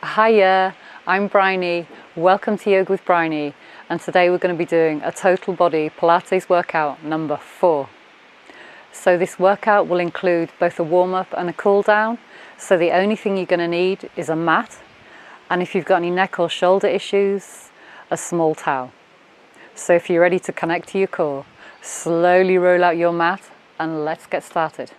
Hiya, I'm Bryony. Welcome to Yoga with Bryony, and today we're going to be doing a total body Pilates workout number 4. So this workout will include both a warm-up and a cool-down. So the only thing you're going to need is a mat, and if you've got any neck or shoulder issues, a small towel. So if you're ready to connect to your core, slowly roll out your mat and let's get started.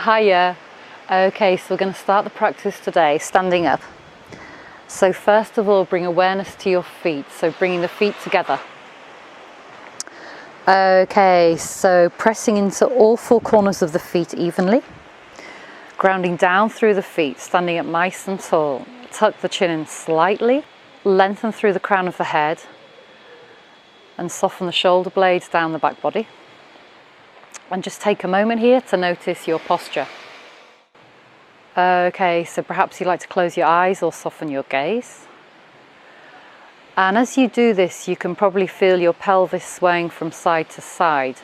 Hiya. Okay, so we're going to start the practice today standing up. So first of all, bring awareness to your feet, so bringing the feet together. Okay, so pressing into all 4 corners of the feet evenly, grounding down through the feet, standing up nice and tall. Tuck the chin in slightly, lengthen through the crown of the head, and soften the shoulder blades down the back body. And just take a moment here to notice your posture. Okay, so perhaps you'd like to close your eyes or soften your gaze. And as you do this, you can probably feel your pelvis swaying from side to side.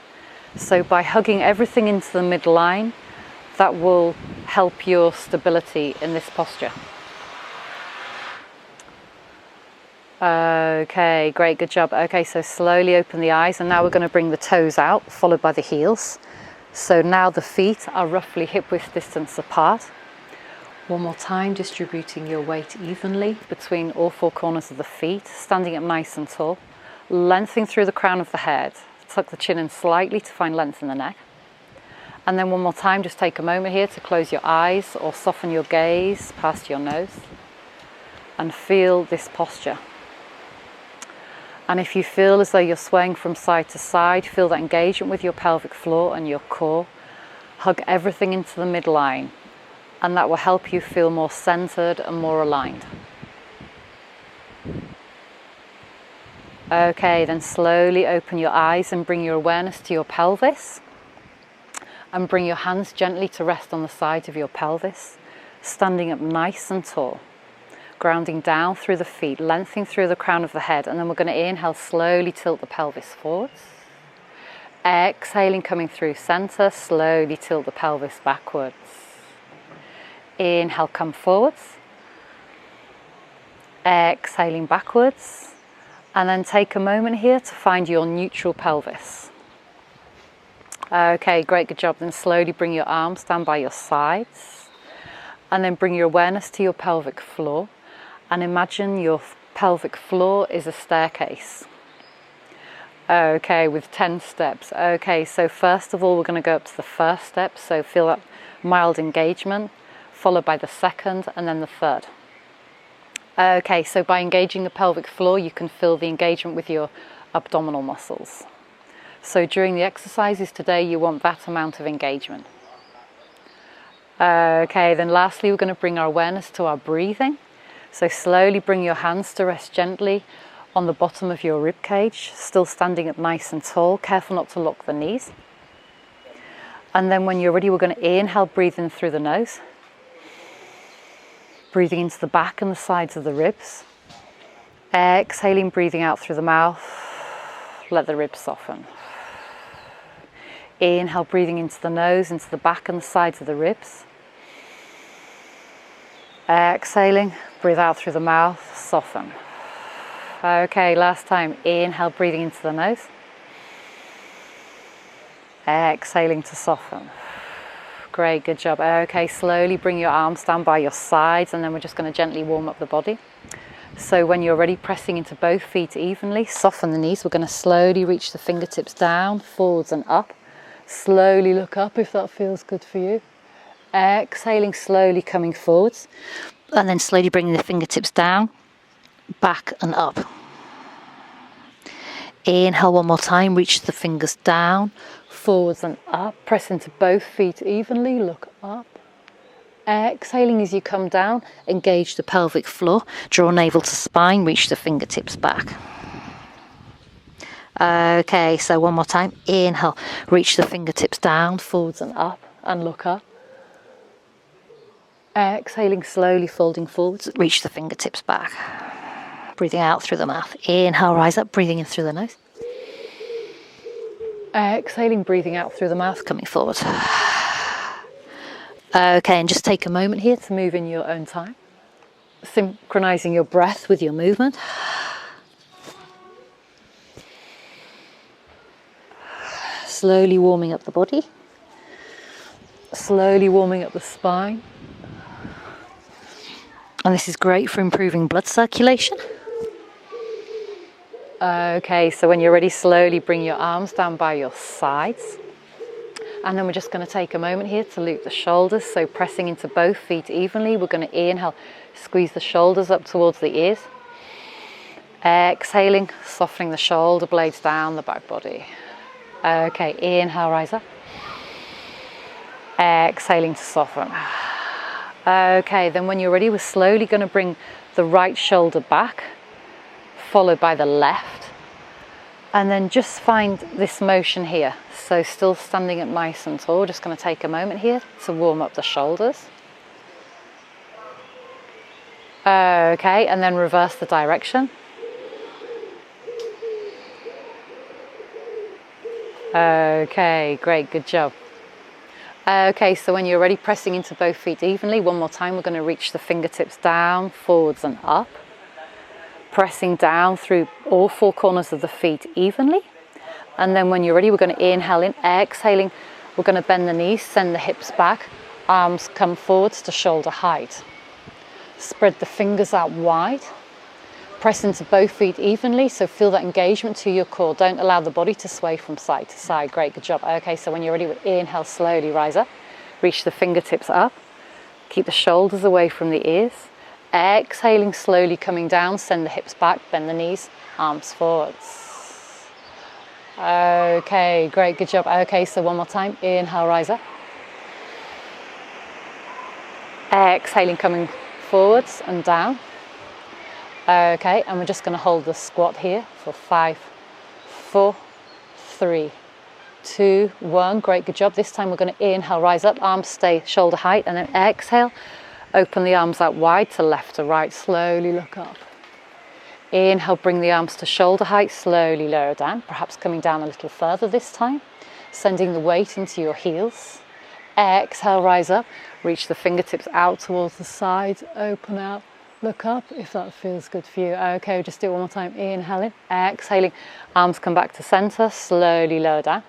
So by hugging everything into the midline, that will help your stability in this posture. Okay, great, good job. Okay, so slowly open the eyes, and now we're going to bring the toes out, followed by the heels. So now the feet are roughly hip-width distance apart. One more time, distributing your weight evenly between all 4 corners of the feet, standing up nice and tall, lengthening through the crown of the head. Tuck the chin in slightly to find length in the neck. And then one more time, just take a moment here to close your eyes or soften your gaze past your nose and feel this posture. And if you feel as though you're swaying from side to side, feel that engagement with your pelvic floor and your core. Hug everything into the midline, and that will help you feel more centered and more aligned. Okay, then slowly open your eyes and bring your awareness to your pelvis. And bring your hands gently to rest on the sides of your pelvis, standing up nice and tall. Grounding down through the feet, lengthening through the crown of the head, and then we're going to inhale, slowly tilt the pelvis forwards. Exhaling, coming through center, slowly tilt the pelvis backwards. Inhale, come forwards. Exhaling backwards, and then take a moment here to find your neutral pelvis. Okay, great, good job. Then slowly bring your arms down by your sides, and then bring your awareness to your pelvic floor. And imagine your pelvic floor is a staircase. Okay, with 10 steps. Okay, so first of all, we're going to go up to the first step. So feel that mild engagement, followed by the second and then the third. Okay, so by engaging the pelvic floor, you can feel the engagement with your abdominal muscles. So during the exercises today, you want that amount of engagement. Okay, then lastly, we're going to bring our awareness to our breathing. So slowly bring your hands to rest gently on the bottom of your rib cage, still standing up nice and tall, careful not to lock the knees. And then when you're ready, we're going to inhale, breathe in through the nose. Breathing into the back and the sides of the ribs. Exhaling, breathing out through the mouth. Let the ribs soften. Inhale, breathing into the nose, into the back and the sides of the ribs. Exhaling, breathe out through the mouth, soften. Okay, last time. Inhale, breathing into the nose. Exhaling to soften. Great, good job. Okay, slowly bring your arms down by your sides, and then we're just going to gently warm up the body. So when you're ready, pressing into both feet evenly, soften the knees. We're going to slowly reach the fingertips down, forwards and up. Slowly look up if that feels good for you. Exhaling, slowly coming forwards, and then slowly bringing the fingertips down, back and up. Inhale one more time, reach the fingers down, forwards and up. Press into both feet evenly, look up. Exhaling as you come down, engage the pelvic floor, draw navel to spine, reach the fingertips back. Okay, so one more time. Inhale, reach the fingertips down, forwards and up, and look up. Exhaling, slowly folding forwards, reach the fingertips back. Breathing out through the mouth. Inhale, rise up, breathing in through the nose. Exhaling, breathing out through the mouth, coming forward. Okay, and just take a moment here to move in your own time, synchronizing your breath with your movement. Slowly warming up the body, slowly warming up the spine. And this is great for improving blood circulation. Okay, so when you're ready, slowly bring your arms down by your sides. And then we're just going to take a moment here to loop the shoulders. So pressing into both feet evenly, we're going to inhale, squeeze the shoulders up towards the ears. Exhaling, softening the shoulder blades down the back body. Okay, inhale, rise up. Exhaling to soften. Okay, then when you're ready, we're slowly going to bring the right shoulder back, followed by the left. And then just find this motion here. So still standing up nice and tall. Just going to take a moment here to warm up the shoulders. Okay, and then reverse the direction. Okay, great, good job. Okay, so when you're ready, pressing into both feet evenly. One more time, we're going to reach the fingertips down, forwards and up. Pressing down through all four corners of the feet evenly. And then when you're ready, we're going to inhale in, exhaling. We're going to bend the knees, send the hips back, arms come forwards to shoulder height. Spread the fingers out wide. Press into both feet evenly, so feel that engagement to your core. Don't allow the body to sway from side to side. Great, good job. Okay, so when you're ready, inhale, slowly rise up. Reach the fingertips up. Keep the shoulders away from the ears. Exhaling, slowly coming down, send the hips back, bend the knees, arms forwards. Okay, great, good job. Okay, so one more time, inhale, rise up. Exhaling, coming forwards and down. Okay, and we're just going to hold the squat here for 5, 4, 3, 2, 1. Great, good job. This time we're going to inhale, rise up, arms stay shoulder height, and then exhale. Open the arms out wide to left to right, slowly look up. Inhale, bring the arms to shoulder height, slowly lower down, perhaps coming down a little further this time, sending the weight into your heels. Exhale, rise up, reach the fingertips out towards the sides, open out, look up if that feels good for you. Okay, just do it one more time, inhaling, exhaling, arms come back to center, slowly lower down,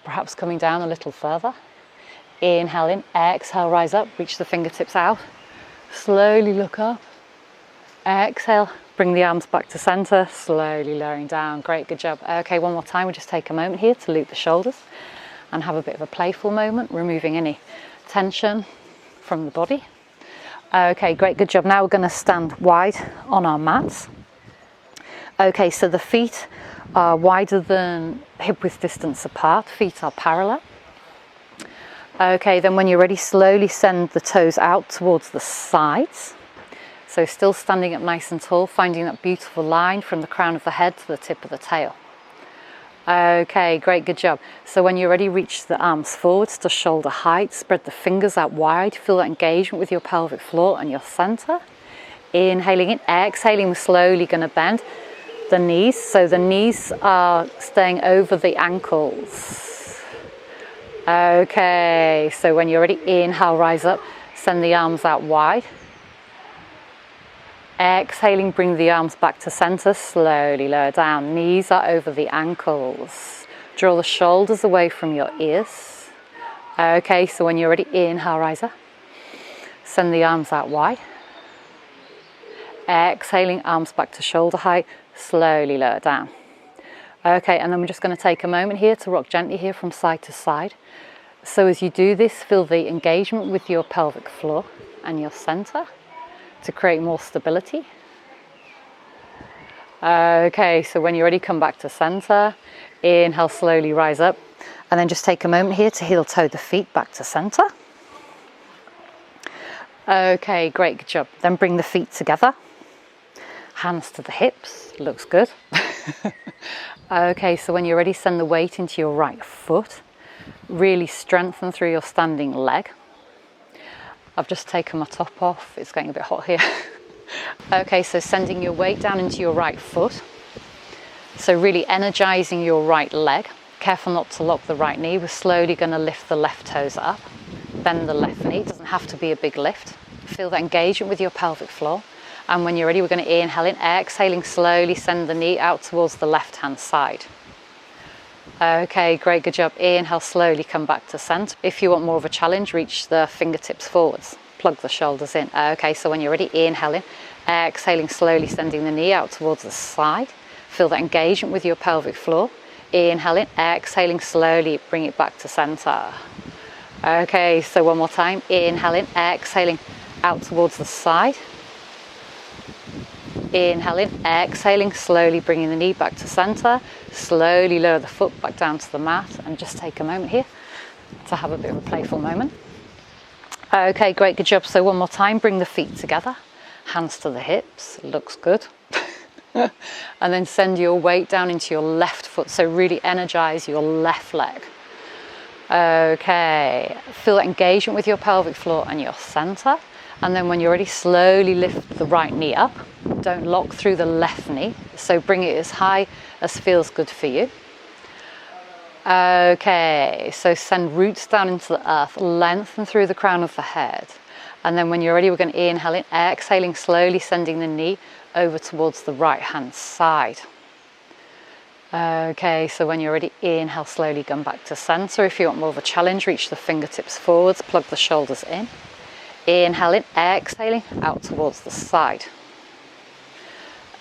perhaps coming down a little further. Inhale in, exhale, rise up, reach the fingertips out, slowly look up, exhale, bring the arms back to center, slowly lowering down. Great, good job. Okay, one more time, we'll just take a moment here to loop the shoulders and have a bit of a playful moment, removing any tension from the body. Okay, great, good job. Now we're going to stand wide on our mats. Okay, so the feet are wider than hip width distance apart, feet are parallel. Okay, then when you're ready, slowly send the toes out towards the sides. So still standing up nice and tall, finding that beautiful line from the crown of the head to the tip of the tail. Okay, great, good job. So when you're ready, reach the arms forwards to shoulder height, spread the fingers out wide, feel that engagement with your pelvic floor and your center. Inhaling in, exhaling, we're slowly going to bend the knees. So the knees are staying over the ankles. Okay, so when you're ready, inhale, rise up, send the arms out wide. Exhaling, bring the arms back to center, slowly lower down. Knees are over the ankles. Draw the shoulders away from your ears. Okay, so when you're ready, inhale, rise up. Send the arms out wide. Exhaling, arms back to shoulder height, slowly lower down. Okay, and then we're just going to take a moment here to rock gently here from side to side. So as you do this, feel the engagement with your pelvic floor and your center to create more stability. Okay, so when you're ready, come back to center. Inhale, slowly rise up. And then just take a moment here to heel toe the feet back to center. Okay, great, good job. Then bring the feet together, hands to the hips, looks good. Okay, so when you're ready, send the weight into your right foot. Really strengthen through your standing leg. I've just taken my top off, it's getting a bit hot here. Okay, so sending your weight down into your right foot. So really energizing your right leg. Careful not to lock the right knee. We're slowly going to lift the left toes up. Bend the left knee, it doesn't have to be a big lift. Feel that engagement with your pelvic floor. And when you're ready, we're going to inhale in, exhaling slowly, send the knee out towards the left hand side. Okay, great, good job. Inhale, slowly come back to center. If you want more of a challenge, reach the fingertips forwards. Plug the shoulders in. Okay, so when you're ready, inhaling, exhaling slowly, sending the knee out towards the side. Feel that engagement with your pelvic floor. Inhaling, exhaling slowly, bring it back to center. Okay, so one more time. Inhaling, exhaling out towards the side. Inhaling, exhaling, slowly bringing the knee back to center. Slowly lower the foot back down to the mat and just take a moment here to have a bit of a playful moment. Okay, great, good job. So one more time, bring the feet together, hands to the hips, looks good. And then send your weight down into your left foot, so really energize your left leg. Okay, feel that engagement with your pelvic floor and your center. And then when you're ready, slowly lift the right knee up. Don't lock through the left knee, so bring it as high as feels good for you. Okay, so send roots down into the earth, lengthen through the crown of the head. And then when you're ready, we're going to inhale in, exhaling slowly, sending the knee over towards the right hand side. Okay, so when you're ready, inhale slowly, come back to center. If you want more of a challenge, reach the fingertips forwards, plug the shoulders in. Inhaling, exhaling out towards the side.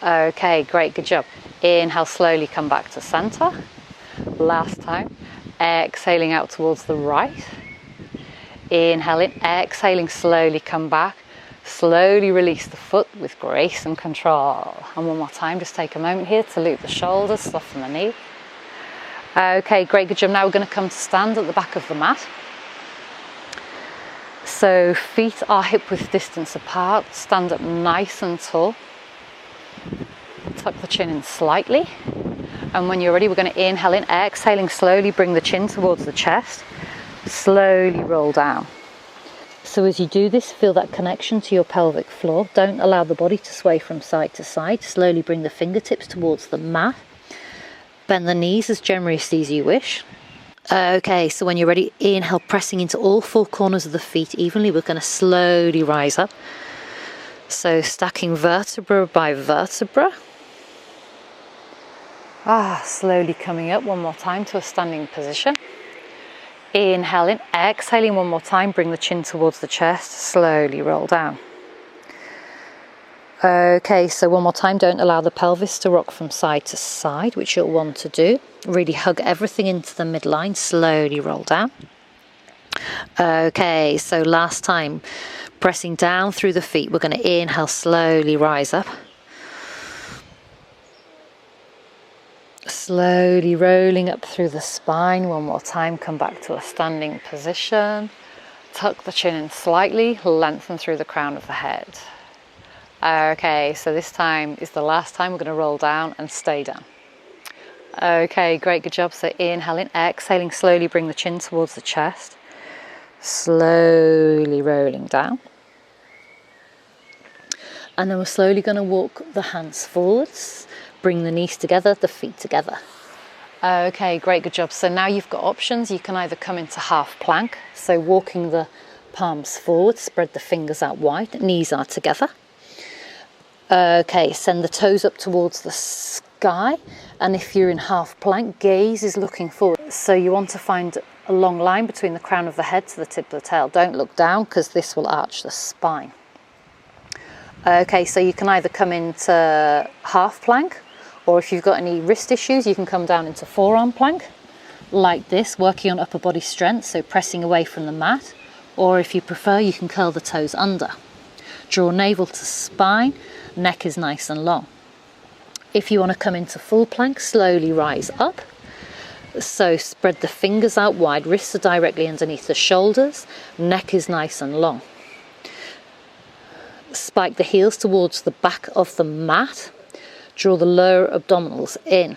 Okay, great, good job. Inhale, slowly come back to center. Last time, exhaling out towards the right. Inhaling, exhaling, slowly come back. Slowly release the foot with grace and control. And one more time, just take a moment here to loop the shoulders, soften the knee. Okay, great, good job. Now we're going to come to stand at the back of the mat. So feet are hip width distance apart. Stand up nice and tall. Tuck the chin in slightly. And when you're ready, we're going to inhale in, exhaling slowly, bring the chin towards the chest. Slowly roll down. So as you do this, feel that connection to your pelvic floor. Don't allow the body to sway from side to side. Slowly bring the fingertips towards the mat. Bend the knees as generously as you wish. Okay, so when you're ready, inhale, pressing into all four corners of the feet evenly. We're going to slowly rise up. So stacking vertebra by vertebra. Slowly coming up one more time to a standing position. Inhaling, exhaling one more time, bring the chin towards the chest, slowly roll down. Okay, so one more time, don't allow the pelvis to rock from side to side, which you'll want to do. Really hug everything into the midline, slowly roll down. Okay, so last time, pressing down through the feet, we're going to inhale, slowly rise up. Slowly rolling up through the spine. One more time, come back to a standing position. Tuck the chin in slightly, lengthen through the crown of the head. Okay, so this time is the last time. We're going to roll down and stay down. Okay, great, good job. So inhaling, exhaling, slowly bring the chin towards the chest. Slowly rolling down. And then we're slowly going to walk the hands forwards. Bring the knees together, the feet together. Okay, great, good job. So now you've got options. You can either come into half plank, so walking the palms forward, spread the fingers out wide, knees are together. Okay, send the toes up towards the sky. And if you're in half plank, gaze is looking forward. So you want to find a long line between the crown of the head to the tip of the tail. Don't look down because this will arch the spine. Okay, so you can either come into half plank, or if you've got any wrist issues, you can come down into forearm plank, like this, working on upper body strength, so pressing away from the mat. Or if you prefer, you can curl the toes under. Draw navel to spine, neck is nice and long. If you want to come into full plank, slowly rise up. So spread the fingers out wide, wrists are directly underneath the shoulders, neck is nice and long. spike the heels towards the back of the mat. Draw the lower abdominals in.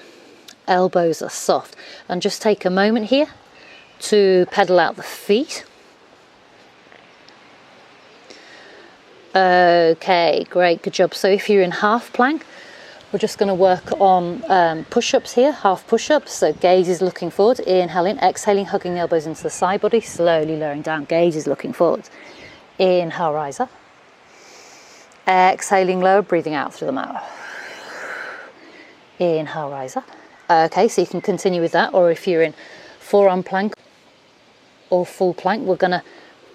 Elbows are soft. And just take a moment here to pedal out the feet. Okay, great, good job. So if you're in half plank, we're just going to work on push-ups here, half push-ups. So gaze is looking forward, inhaling, exhaling, hugging the elbows into the side body, slowly lowering down, gaze is looking forward. Inhale, rise up. Exhaling, lower, breathing out through the mouth. Inhale, rise up. Okay, so you can continue with that, or if you're in forearm plank or full plank, we're going to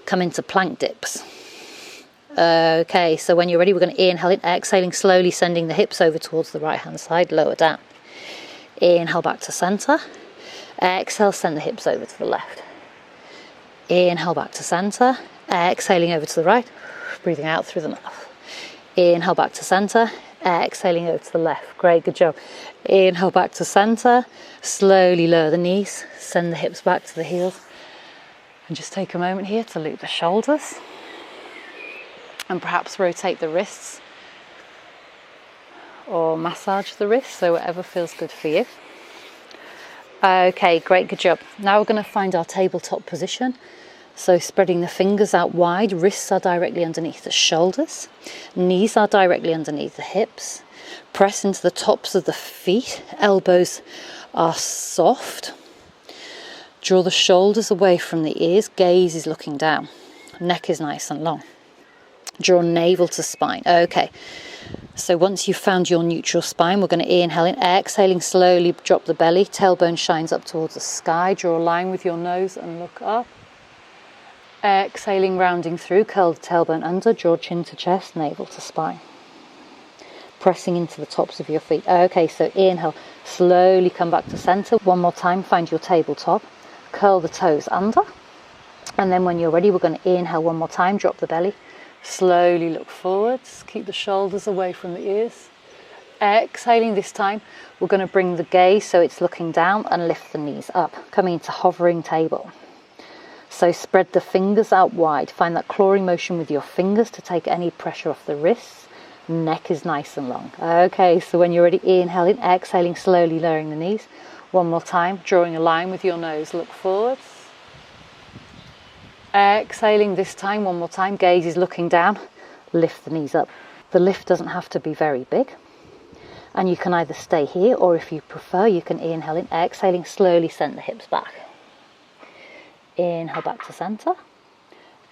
come into plank dips. Okay, so when you're ready, we're going to inhale in, exhaling, slowly sending the hips over towards the right hand side, lower down. Inhale back to center. Exhale, send the hips over to the left. Inhale back to center. Exhaling over to the right, breathing out through the mouth. Inhale back to center. Exhaling over to the left. Great, good job. Inhale back to center. Slowly lower the knees, send the hips back to the heels. And just take a moment here to loop the shoulders. And perhaps rotate the wrists or massage the wrists, so whatever feels good for you. Okay, great, good job. Now we're going to find our tabletop position. So spreading the fingers out wide, wrists are directly underneath the shoulders, knees are directly underneath the hips. Press into the tops of the feet, elbows are soft. Draw the shoulders away from the ears, gaze is looking down, neck is nice and long. Draw navel to spine. Okay, so once you've found your neutral spine, we're going to inhale in, exhaling, slowly drop the belly, tailbone shines up towards the sky, draw a line with your nose and look up. Exhaling, rounding through, curl the tailbone under, draw chin to chest, navel to spine. Pressing into the tops of your feet. Okay, so inhale, slowly come back to center. One more time, find your tabletop, curl the toes under. And then when you're ready, we're going to inhale one more time, drop the belly. Slowly look forwards, keep the shoulders away from the ears. Exhaling this time, we're going to bring the gaze so it's looking down and lift the knees up, coming into hovering table. So spread the fingers out wide, find that clawing motion with your fingers to take any pressure off the wrists. Neck is nice and long. Okay, so when you're ready, inhaling, exhaling, slowly lowering the knees. One more time, drawing a line with your nose, look forwards. Exhaling this time, one more time, gaze is looking down, lift the knees up. The lift doesn't have to be very big, and you can either stay here, or if you prefer, you can inhale in, exhaling, slowly send the hips back. Inhale back to center,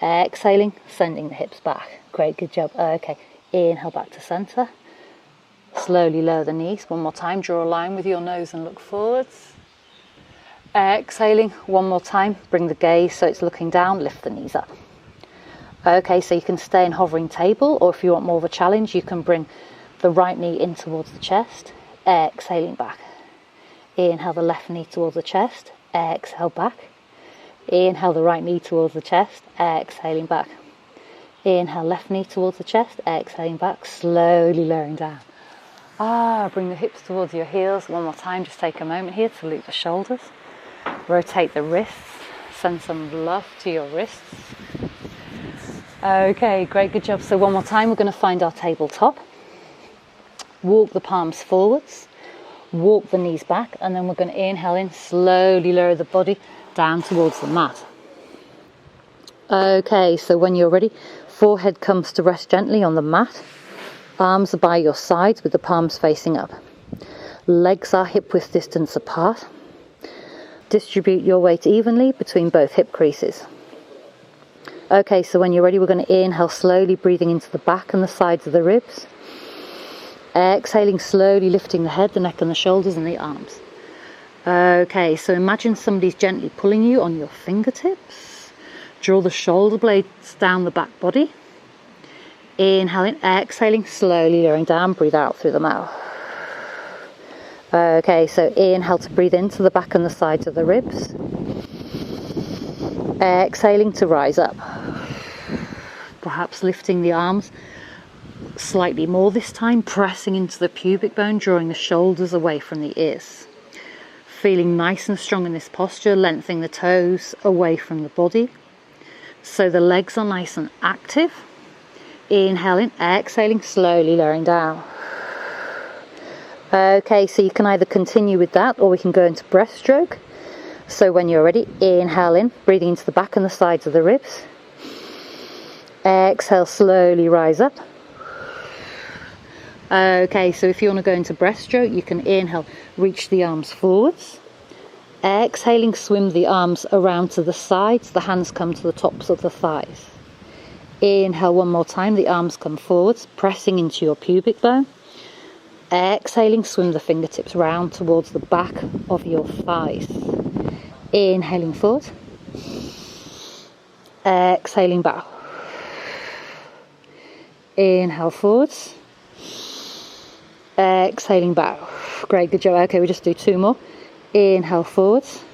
exhaling, sending the hips back. Great, good job. Okay, inhale back to center, slowly lower the knees. One more time, draw a line with your nose and look forwards. Exhaling, one more time, bring the gaze so it's looking down, lift the knees up. Okay, so you can stay in hovering table, or if you want more of a challenge, you can bring the right knee in towards the chest, exhaling back. Inhale the left knee towards the chest, exhale back. Inhale the right knee towards the chest, exhaling back. Inhale left knee towards the chest, exhaling back, slowly lowering down. Bring the hips towards your heels. One more time, just take a moment here to loop the shoulders. Rotate the wrists, send some love to your wrists. Okay, great, good job. So one more time, we're going to find our tabletop. Walk the palms forwards, walk the knees back, and then we're going to inhale in, slowly lower the body down towards the mat. Okay, so when you're ready, forehead comes to rest gently on the mat. Arms are by your sides with the palms facing up. Legs are hip width distance apart. Distribute your weight evenly between both hip creases. Okay, so when you're ready, we're going to inhale, slowly breathing into the back and the sides of the ribs. Exhaling, slowly lifting the head, the neck and the shoulders and the arms. Okay, so imagine somebody's gently pulling you on your fingertips. Draw the shoulder blades down the back body. Inhaling, exhaling, slowly lowering down, breathe out through the mouth. Okay, so inhale to breathe into the back and the sides of the ribs. Exhaling to rise up. Perhaps lifting the arms slightly more this time, pressing into the pubic bone, drawing the shoulders away from the ears. Feeling nice and strong in this posture, lengthening the toes away from the body. So the legs are nice and active. Inhaling, exhaling, slowly lowering down. Okay, so you can either continue with that or we can go into breaststroke. So when you're ready, inhale in, breathing into the back and the sides of the ribs. Exhale, slowly rise up. Okay, so if you want to go into breaststroke, you can inhale, reach the arms forwards. Exhaling, swim the arms around to the sides, the hands come to the tops of the thighs. Inhale one more time, the arms come forwards, pressing into your pubic bone. Exhaling, swim the fingertips round towards the back of your thighs. Inhaling forward. Exhaling back. Inhale forwards. Exhaling back. Great, good job. Okay, we'll just do 2 more. Inhale forwards.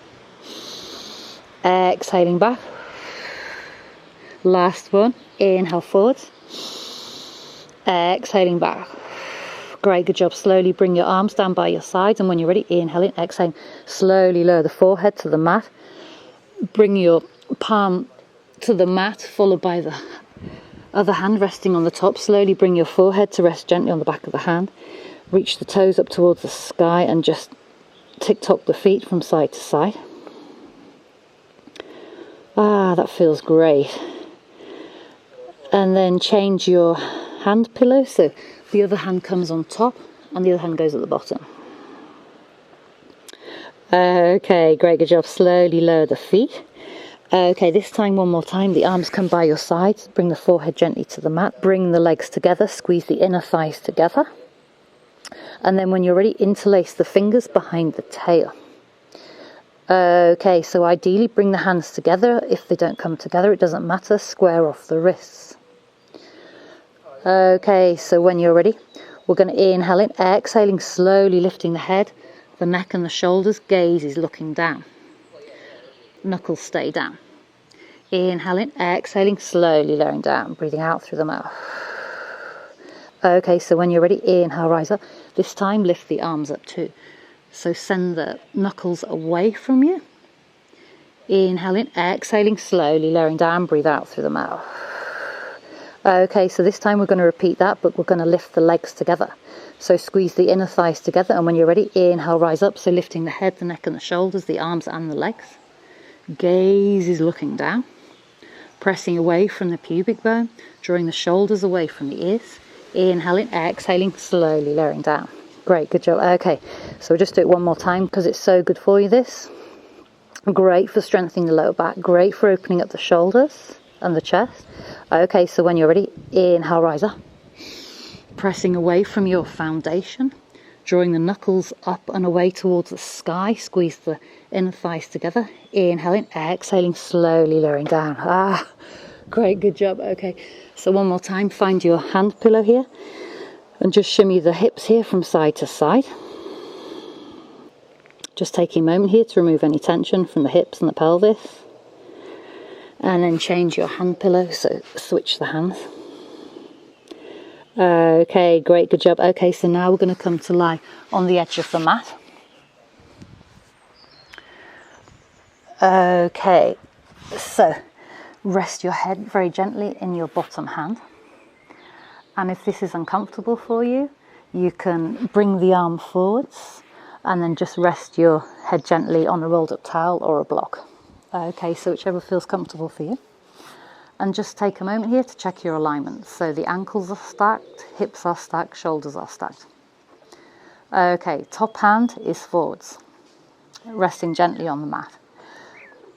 Exhaling back. Last one. Inhale forwards. Exhaling back. Great, good job. Slowly bring your arms down by your sides, and when you're ready, inhaling, exhaling, slowly lower the forehead to the mat. Bring your palm to the mat, followed by the other hand resting on the top. Slowly bring your forehead to rest gently on the back of the hand. Reach the toes up towards the sky and just tick-tock the feet from side to side. Ah, that feels great. And then change your hand pillow, so the other hand comes on top and the other hand goes at the bottom. Okay, great, good job. Slowly lower the feet. Okay, this time one more time, the arms come by your sides, bring the forehead gently to the mat, bring the legs together, squeeze the inner thighs together, and then when you're ready, interlace the fingers behind the tail. Okay, so ideally bring the hands together. If they don't come together, it doesn't matter, square off the wrists. Okay, so when you're ready, we're going to inhale in, exhaling, slowly lifting the head, the neck and the shoulders, gaze is looking down. Knuckles stay down. Inhaling, exhaling, slowly lowering down, breathing out through the mouth. Okay, so when you're ready, inhale, rise up. This time, lift the arms up too. So send the knuckles away from you. Inhaling, exhaling, slowly lowering down, breathe out through the mouth. Okay, so this time we're going to repeat that, but we're going to lift the legs together. So squeeze the inner thighs together, and when you're ready, inhale, rise up. So lifting the head, the neck and the shoulders, the arms and the legs. Gaze is looking down, pressing away from the pubic bone, drawing the shoulders away from the ears. Inhaling, exhaling, slowly lowering down. Great, good job. Okay, so we'll just do it one more time because it's so good for you, this. Great for strengthening the lower back, great for opening up the shoulders and the chest. Okay, so when you're ready, inhale, rise up. Pressing away from your foundation, drawing the knuckles up and away towards the sky, squeeze the inner thighs together. Inhaling, exhaling, slowly lowering down. Ah, great, good job. Okay, so one more time, find your hand pillow here and just shimmy the hips here from side to side. Just taking a moment here to remove any tension from the hips and the pelvis. And then change your hand pillow, so switch the hands. Okay, great, good job. Okay, so now we're going to come to lie on the edge of the mat. Okay, so rest your head very gently in your bottom hand. And if this is uncomfortable for you, you can bring the arm forwards and then just rest your head gently on a rolled up towel or a block. Okay, so whichever feels comfortable for you. And just take a moment here to check your alignment. So the ankles are stacked, hips are stacked, shoulders are stacked. Okay, top hand is forwards, resting gently on the mat.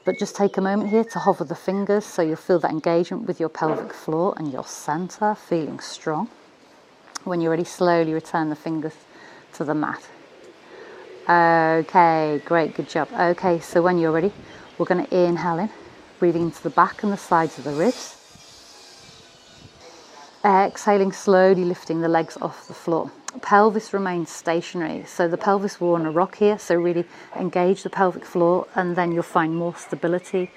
But just take a moment here to hover the fingers so you'll feel that engagement with your pelvic floor and your center, feeling strong. When you're ready, slowly return the fingers to the mat. Okay, great, good job. Okay, so when you're ready, we're going to inhale in, breathing into the back and the sides of the ribs. Exhaling, slowly lifting the legs off the floor. Pelvis remains stationary, so the pelvis will on a rock here, so really engage the pelvic floor and then you'll find more stability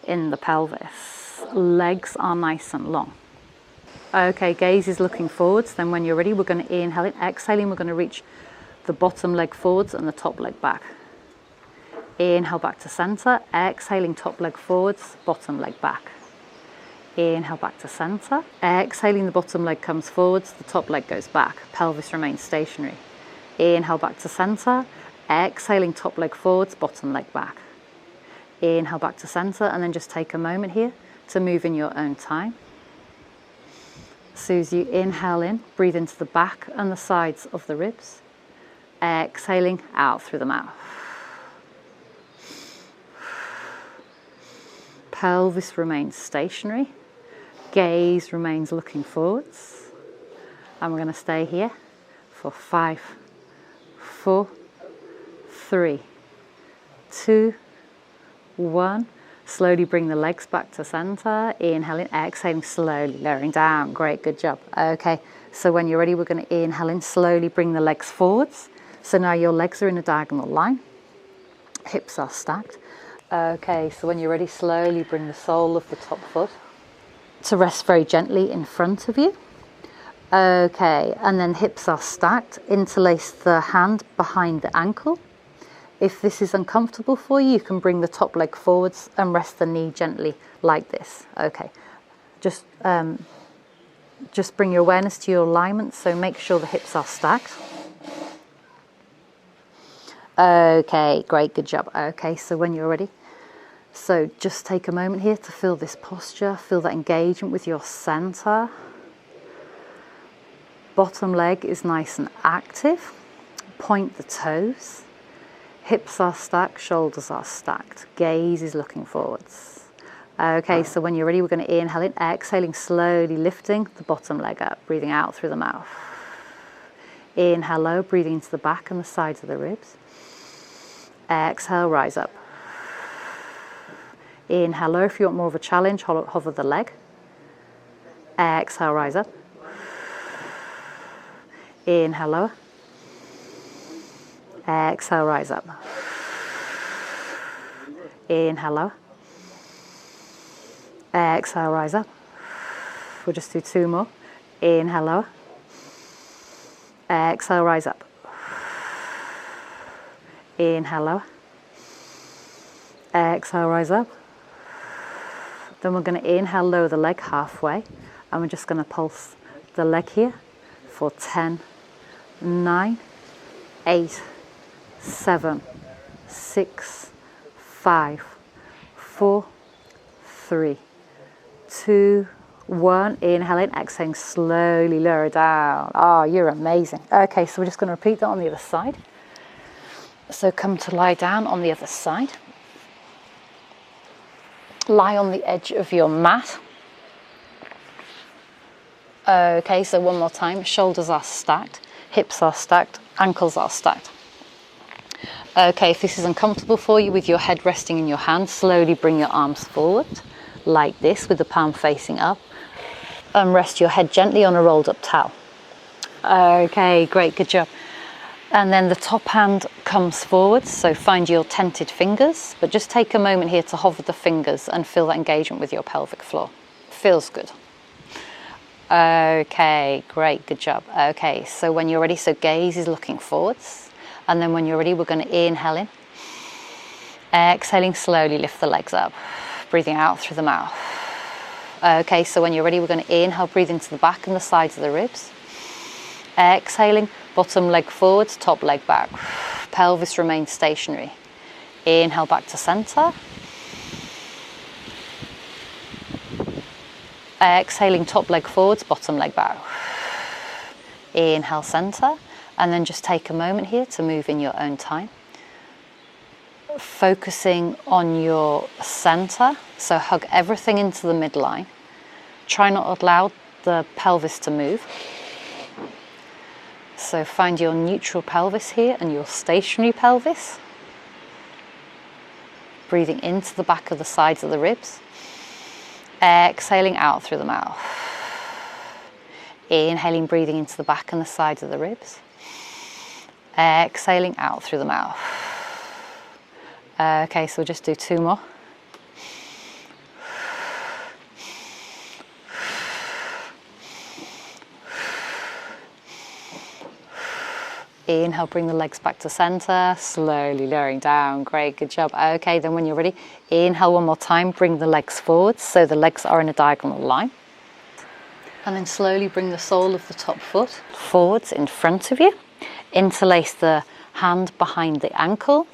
in the pelvis. Legs are nice and long. Okay, gaze is looking forwards. Then when you're ready, we're going to inhale in, exhaling, we're going to reach the bottom leg forwards and the top leg back. Inhale back to center, exhaling, top leg forwards, bottom leg back. Inhale back to center. Exhaling, the bottom leg comes forwards, the top leg goes back. Pelvis remains stationary. Inhale back to center. Exhaling, top leg forwards, bottom leg back. Inhale back to center, and then just take a moment here to move in your own time. So as you inhale in, breathe into the back and the sides of the ribs. Exhaling out through the mouth. Pelvis remains stationary. Gaze remains looking forwards. And we're going to stay here for 5, 4, 3, 2, 1. Slowly bring the legs back to center. Inhaling, exhaling, slowly lowering down. Great, good job. Okay, so when you're ready, we're going to inhale in, slowly bring the legs forwards. So now your legs are in a diagonal line. Hips are stacked. Okay, so when you're ready, slowly bring the sole of the top foot to rest very gently in front of you. Okay, and then hips are stacked. Interlace the hand behind the ankle. If this is uncomfortable for you, you can bring the top leg forwards and rest the knee gently like this. Okay, just bring your awareness to your alignment, so make sure the hips are stacked. Okay, great, good job. Okay, so when you're ready, so just take a moment here to feel this posture, feel that engagement with your center. Bottom leg is nice and active. Point the toes. Hips are stacked, shoulders are stacked. Gaze is looking forwards. Okay, so when you're ready, we're going to inhale in, exhaling, slowly lifting the bottom leg up, breathing out through the mouth. Inhale low, breathing into the back and the sides of the ribs. Exhale, rise up. Inhale low. If you want more of a challenge, hover the leg. Exhale, rise up. Inhale lower. Exhale, rise up. Inhale lower. Exhale, rise up. We'll just do 2 more. Inhale lower. Exhale, rise up. Inhale lower. Exhale, rise up. Then we're going to inhale, lower the leg halfway, and we're just going to pulse the leg here for 10, 9, 8, 7, 6, 5, 4, 3, 2, 1. Inhale in, exhaling, slowly lower down. Oh, you're amazing. Okay, so we're just going to repeat that on the other side. So come to lie down on the other side. Lie on the edge of your mat. Okay, so one more time. Shoulders are stacked, hips are stacked, ankles are stacked. Okay, if this is uncomfortable for you, with your head resting in your hands, slowly bring your arms forward like this with the palm facing up, and rest your head gently on a rolled up towel. Okay, great, good job. And then the top hand comes forward, so find your tented fingers, but just take a moment here to hover the fingers and feel that engagement with your pelvic floor. Feels good. Okay, great, good job. Okay, so when you're ready, so gaze is looking forwards. And then when you're ready, we're going to inhale in. Exhaling, slowly lift the legs up, breathing out through the mouth. Okay, so when you're ready, we're going to inhale, breathe into the back and the sides of the ribs. Exhaling, bottom leg forwards, top leg back. Pelvis remains stationary. Inhale back to center. Exhaling, top leg forwards, bottom leg back. Inhale, center. And then just take a moment here to move in your own time. Focusing on your center. So hug everything into the midline. Try not to allow the pelvis to move. So find your neutral pelvis here and your stationary pelvis. Breathing into the back of the sides of the ribs. Exhaling out through the mouth. Inhaling, breathing into the back and the sides of the ribs. Exhaling out through the mouth. Okay, so we'll just do 2 more. Inhale, bring the legs back to center, slowly lowering down. Great, good job. Okay, then when you're ready, inhale one more time, bring the legs forwards so the legs are in a diagonal line. And then slowly bring the sole of the top foot forwards in front of you. Interlace the hand behind the ankle.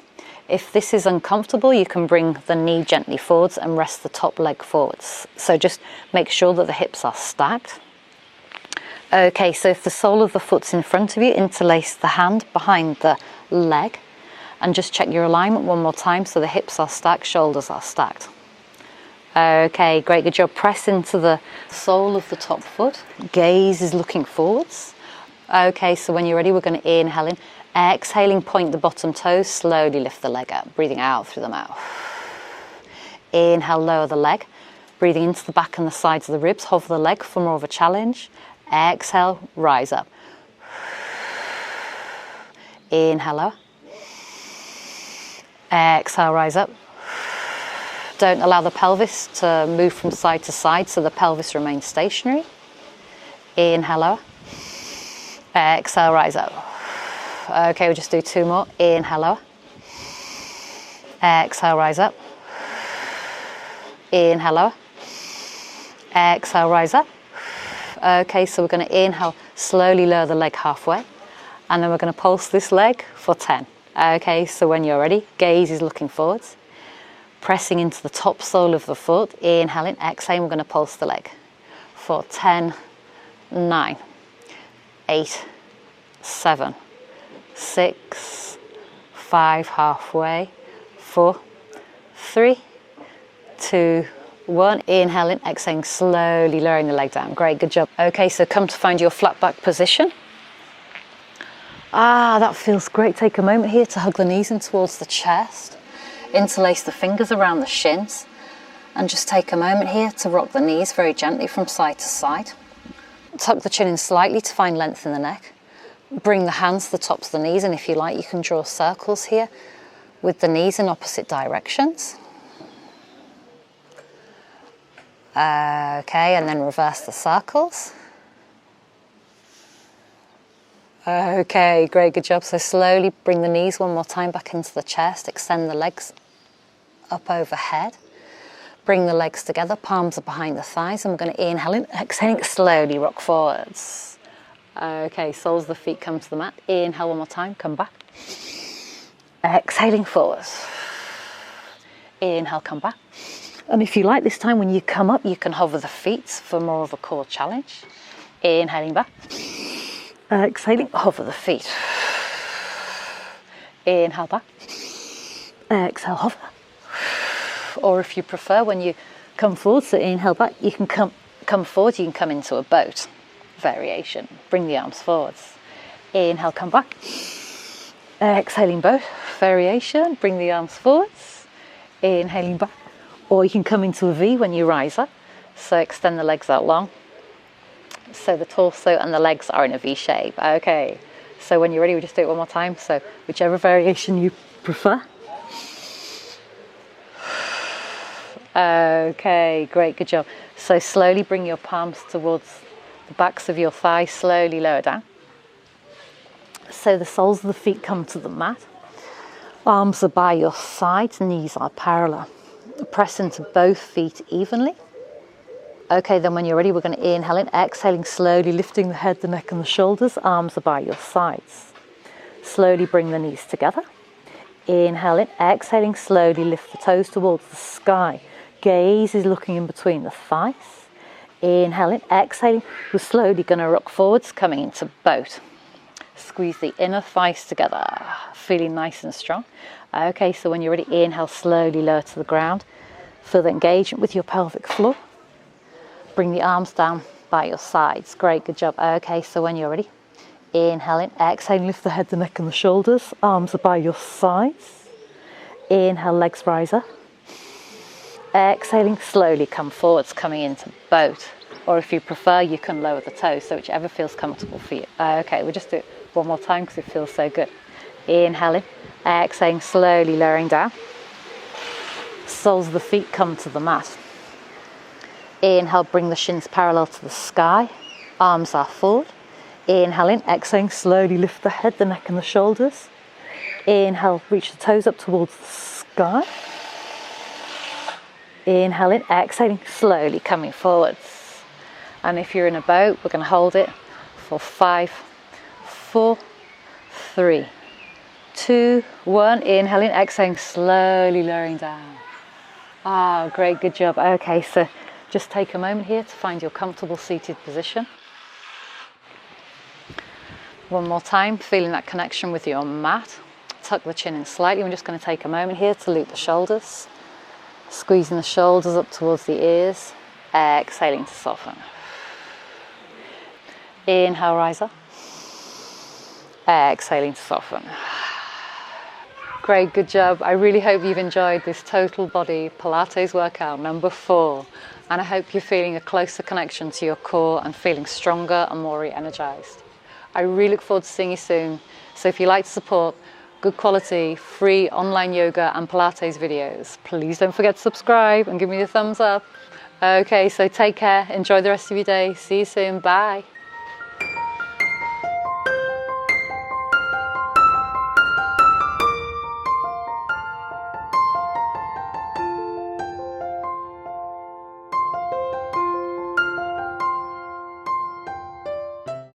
If this is uncomfortable, you can bring the knee gently forwards and rest the top leg forwards. So just make sure that the hips are stacked. Okay, so if the sole of the foot's in front of you, interlace the hand behind the leg and just check your alignment one more time so the hips are stacked, shoulders are stacked. Okay, great, good job. Press into the sole of the top foot. Gaze is looking forwards. Okay, so when you're ready, we're going to inhale in. Exhaling, point the bottom toes, slowly lift the leg up, breathing out through the mouth. Inhale, lower the leg, breathing into the back and the sides of the ribs, hover the leg for more of a challenge. Exhale, rise up. Inhale, lower. Exhale, rise up. Don't allow the pelvis to move from side to side so the pelvis remains stationary. Inhale, lower. Exhale, rise up. Okay, we'll just do two more. Inhale, lower. Exhale, rise up. Inhale, lower. Exhale, rise up. Okay, so we're going to inhale, slowly lower the leg halfway, and then we're going to pulse this leg for 10. Okay, so when you're ready, gaze is looking forwards, pressing into the top sole of the foot, inhaling, exhaling, we're going to pulse the leg for 10, 9, 8, 7, 6, 5, halfway, 4, 3, 2, 1, inhaling, exhaling, slowly lowering the leg down. Great, good job. Okay, so come to find your flat back position. That feels great. Take a moment here to hug the knees in towards the chest. Interlace the fingers around the shins. And just take a moment here to rock the knees very gently from side to side. Tuck the chin in slightly to find length in the neck. Bring the hands to the tops of the knees, and if you like, you can draw circles here with the knees in opposite directions. Okay, and then reverse the circles. Okay, great, good job. So slowly bring the knees one more time back into the chest, extend the legs up overhead. Bring the legs together, palms are behind the thighs, and we're going to inhale in, exhaling, slowly rock forwards. Okay, soles of the feet come to the mat. Inhale one more time, come back. Exhaling forwards. Inhale, come back. And if you like, this time when you come up, you can hover the feet for more of a core challenge. Inhaling back. Exhaling, hover the feet. Inhale back. Exhale, hover. Or if you prefer, when you come forward, so inhale back, you can come forward, you can come into a boat variation. Bring the arms forwards. Inhale, come back. Exhaling boat variation. Bring the arms forwards. Inhaling back. Or you can come into a V when you rise up. So extend the legs out long. So the torso and the legs are in a V shape. Okay. So when you're ready, we just do it one more time. So whichever variation you prefer. Okay, great, good job. So slowly bring your palms towards the backs of your thighs, slowly lower down. So the soles of the feet come to the mat. Arms are by your sides, knees are parallel. Press into both feet evenly. Okay, then when you're ready, we're going to inhale in, exhaling, slowly lifting the head, the neck and the shoulders. Arms are by your sides. Slowly bring the knees together. Inhale in, exhaling, slowly lift the toes towards the sky. Gaze is looking in between the thighs. Inhaling, exhaling. We're slowly going to rock forwards, coming into boat. Squeeze the inner thighs together, feeling nice and strong. Okay, so when you're ready, inhale, slowly lower to the ground. Feel the engagement with your pelvic floor. Bring the arms down by your sides. Great, good job. Okay, so when you're ready, inhaling, exhaling, lift the head, the neck and the shoulders. Arms are by your sides. Inhale, legs rise up. Exhaling, slowly come forwards, coming into boat. Or if you prefer, you can lower the toes, so whichever feels comfortable for you. Okay, we'll just do it one more time because it feels so good. Inhaling, exhaling, slowly lowering down. Soles of the feet come to the mat. Inhale, bring the shins parallel to the sky. Arms are forward. Inhale in, exhaling, slowly lift the head, the neck and the shoulders. Inhale, reach the toes up towards the sky. Inhale in, exhaling, slowly coming forwards. And if you're in a boat, we're going to hold it for 5, 4, 3, 2, 1. Inhale in, exhaling, slowly lowering down. Ah, great, good job. Okay, so just take a moment here to find your comfortable seated position. One more time, feeling that connection with your mat. Tuck the chin in slightly. We're just going to take a moment here to loop the shoulders. Squeezing the shoulders up towards the ears. Exhaling to soften. Inhale, rise up. Exhaling to soften. Great, good job. I really hope you've enjoyed this total body Pilates workout number 4. And I hope you're feeling a closer connection to your core and feeling stronger and more re-energized. I really look forward to seeing you soon. So if you like to support good quality, free online yoga and Pilates videos, please don't forget to subscribe and give me a thumbs up. Okay, so take care. Enjoy the rest of your day. See you soon. Bye.